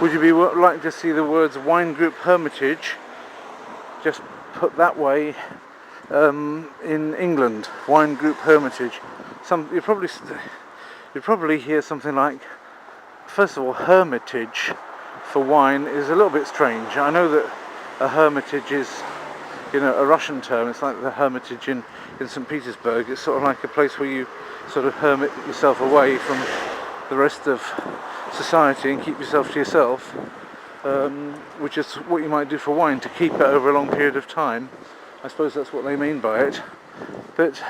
Would you be like to see the words Wine Group Hermitage just put that way in England? Wine Group Hermitage. You'd probably hear something like, first of all, hermitage for wine is a little bit strange. I know that a hermitage is, a Russian term. It's like the Hermitage in St. Petersburg. It's sort of like a place where you sort of hermit yourself away from the rest of society and keep yourself to yourself, which is what you might do for wine, to keep it over a long period of time. I suppose that's what they mean by it. But,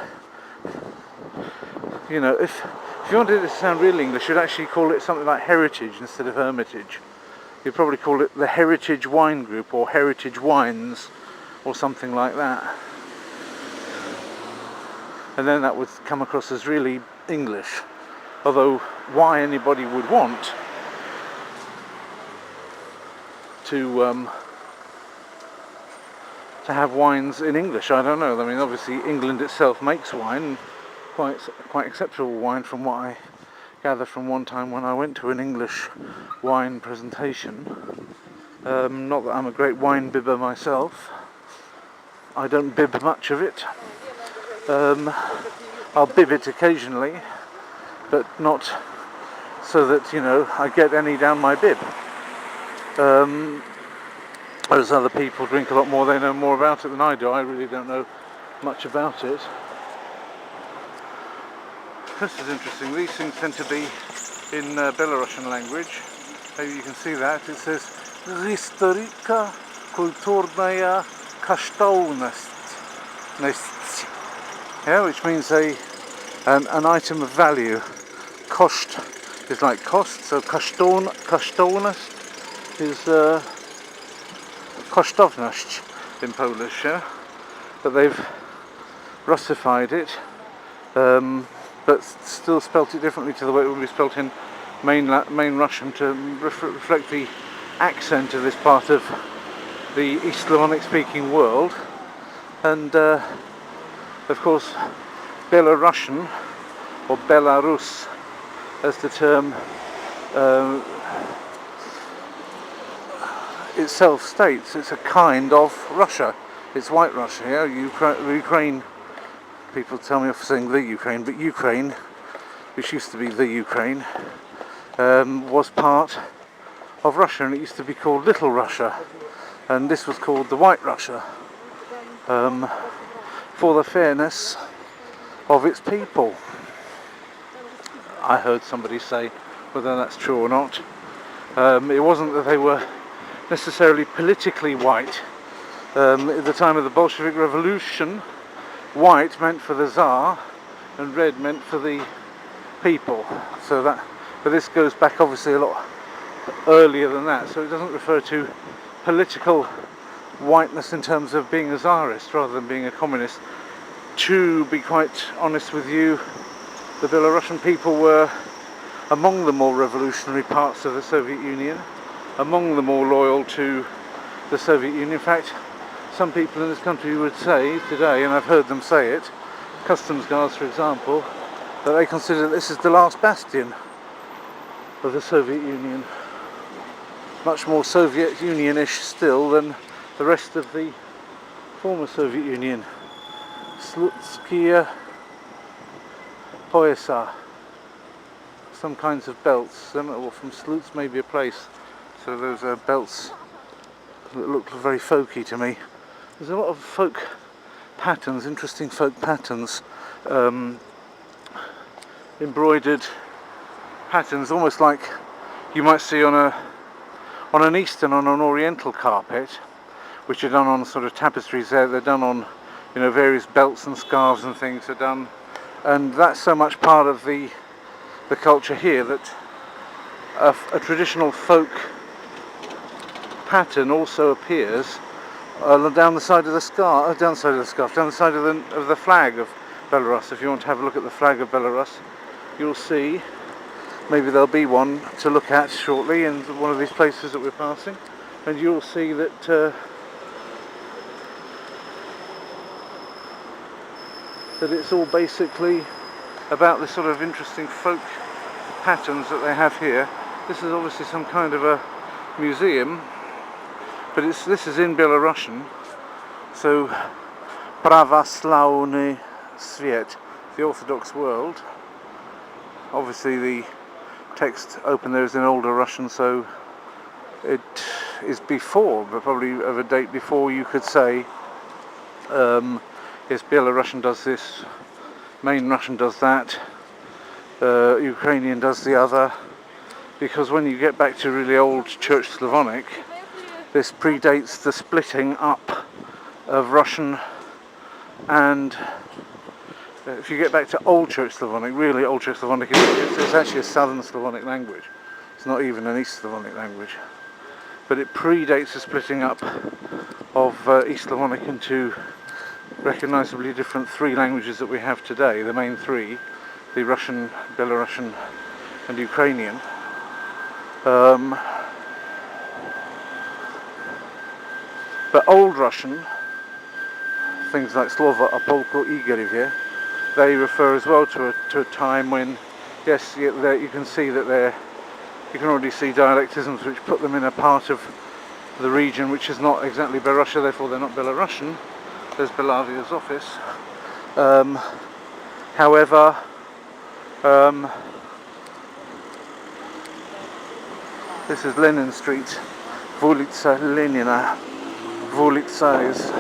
if you wanted it to sound real English, you'd actually call it something like heritage instead of hermitage. You'd probably call it the Heritage Wine Group or Heritage Wines or something like that. And then that would come across as really English. Although why anybody would want to have wines in English, I don't know. I mean, obviously England itself makes wine, quite acceptable wine from what I gather from one time when I went to an English wine presentation. Not that I'm a great wine bibber myself. I don't bib much of it. I'll bib it occasionally, but not so that, I get any down my bib. Whereas other people drink a lot more, they know more about it than I do. I really don't know much about it. This is interesting. These things tend to be in Belarusian language. Maybe you can see that. It says Historika kulturная kosztowność. Yeah, which means an item of value. Koszt is like cost, so kosztowność is kosztowność in Polish, yeah? But they've Russified it, but still spelt it differently to the way it would be spelt in main Russian to reflect the accent of this part of the East Slavonic speaking world. And of course Belarusian, or Belarus as the term itself states, it's a kind of Russia. It's White Russia, yeah? Ukraine, people tell me off for saying the Ukraine, but Ukraine, which used to be the Ukraine, was part of Russia, and it used to be called Little Russia, and this was called the White Russia, for the fairness of its people. I heard somebody say, whether that's true or not, it wasn't that they were necessarily politically white. At the time of the Bolshevik Revolution, white meant for the Tsar and red meant for the people. But this goes back obviously a lot earlier than that, so it doesn't refer to political whiteness in terms of being a Tsarist rather than being a communist. To be quite honest with you, the Belarusian people were among the more revolutionary parts of the Soviet Union, among the more loyal to the Soviet Union. In fact, some people in this country would say today, and I've heard them say it, customs guards for example, that they consider this is the last bastion of the Soviet Union. Much more Soviet Union-ish still than the rest of the former Soviet Union. Slutskia Poyasa, some kinds of belts, or from Sluts maybe a place, so those are belts that look very folky to me. There's a lot of folk patterns, interesting folk patterns, embroidered patterns, almost like you might see on an Eastern, on an Oriental carpet, which are done on sort of tapestries there. They're done on, various belts and scarves and things are done, and that's so much part of the culture here that a traditional folk pattern also appears down the side of the scarf, down the side of the flag of Belarus. If you want to have a look at the flag of Belarus, you'll see, maybe there'll be one to look at shortly in one of these places that we're passing, and you'll see that it's all basically about this sort of interesting folk patterns that they have here. This is obviously some kind of a museum, but this is in Belarusian, so Pravoslavny Sviet, the Orthodox world. Obviously the text open there is in older Russian, so it is before, but probably of a date before you could say, yes, Belarusian does this, main Russian does that, Ukrainian does the other, because when you get back to really old Church Slavonic, this predates the splitting up of Russian, and if you get back to Old Church Slavonic, really Old Church Slavonic, it's actually a Southern Slavonic language. It's not even an East Slavonic language. But it predates the splitting up of East Slavonic into recognisably different three languages that we have today. The main three, the Russian, Belarusian and Ukrainian. But Old Russian, things like Slova Apolko Igorevye, they refer as well to a time when, yes, you can see that you can already see dialectisms which put them in a part of the region which is not exactly Belorussia, therefore they're not Belarusian. There's Belavia's office. However, this is Lenin Street, Vulitsa Lenina. Vulitsa is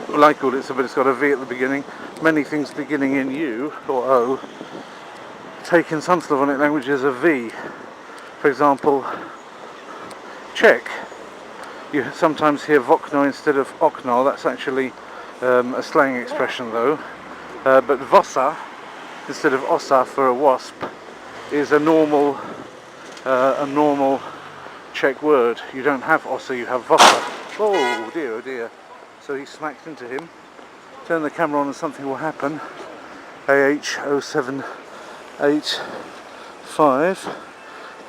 like Ulitsa, but it's got a V at the beginning. Many things beginning in U or O take in some Slavonic languages a V. For example, Czech. You sometimes hear Vokno instead of Okno. That's actually a slang expression though. But Vosa instead of Osa for a wasp is a normal Czech word. You don't have Osa, you have Vosa. Oh dear, oh dear. So he smacked into him. Turn the camera on and something will happen. AH0785.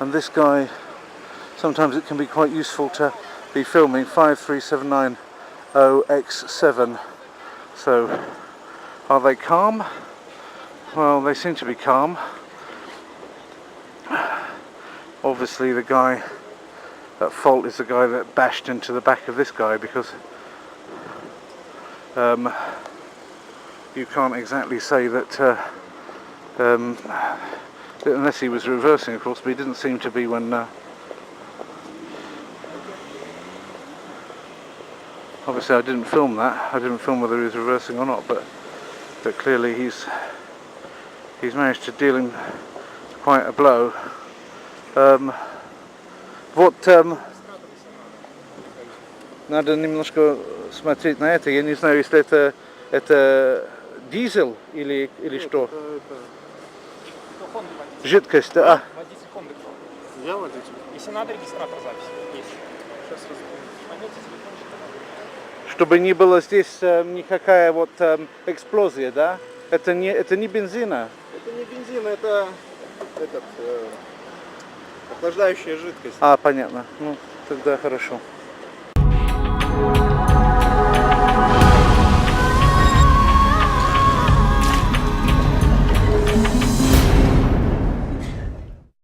And this guy, sometimes it can be quite useful to be filming 53790X7. So, are they calm? Well, they seem to be calm. Obviously the guy at fault is the guy that bashed into the back of this guy, because you can't exactly say that unless he was reversing, of course, but he didn't seem to be when obviously I didn't film that. I didn't film whether he was reversing or not, but clearly he's managed to deal him quite a blow. Надо немножко смотреть на это. Я не знаю, если это дизель или что. Жидкость, да. Водитель Хонды. Я водитель. Если надо, регистратор записи. Есть. Сейчас Чтобы не было здесь никакая вот эксплозия, да? Это не бензина. Это не бензин, это охлаждающая жидкость. А, понятно. Ну, тогда хорошо.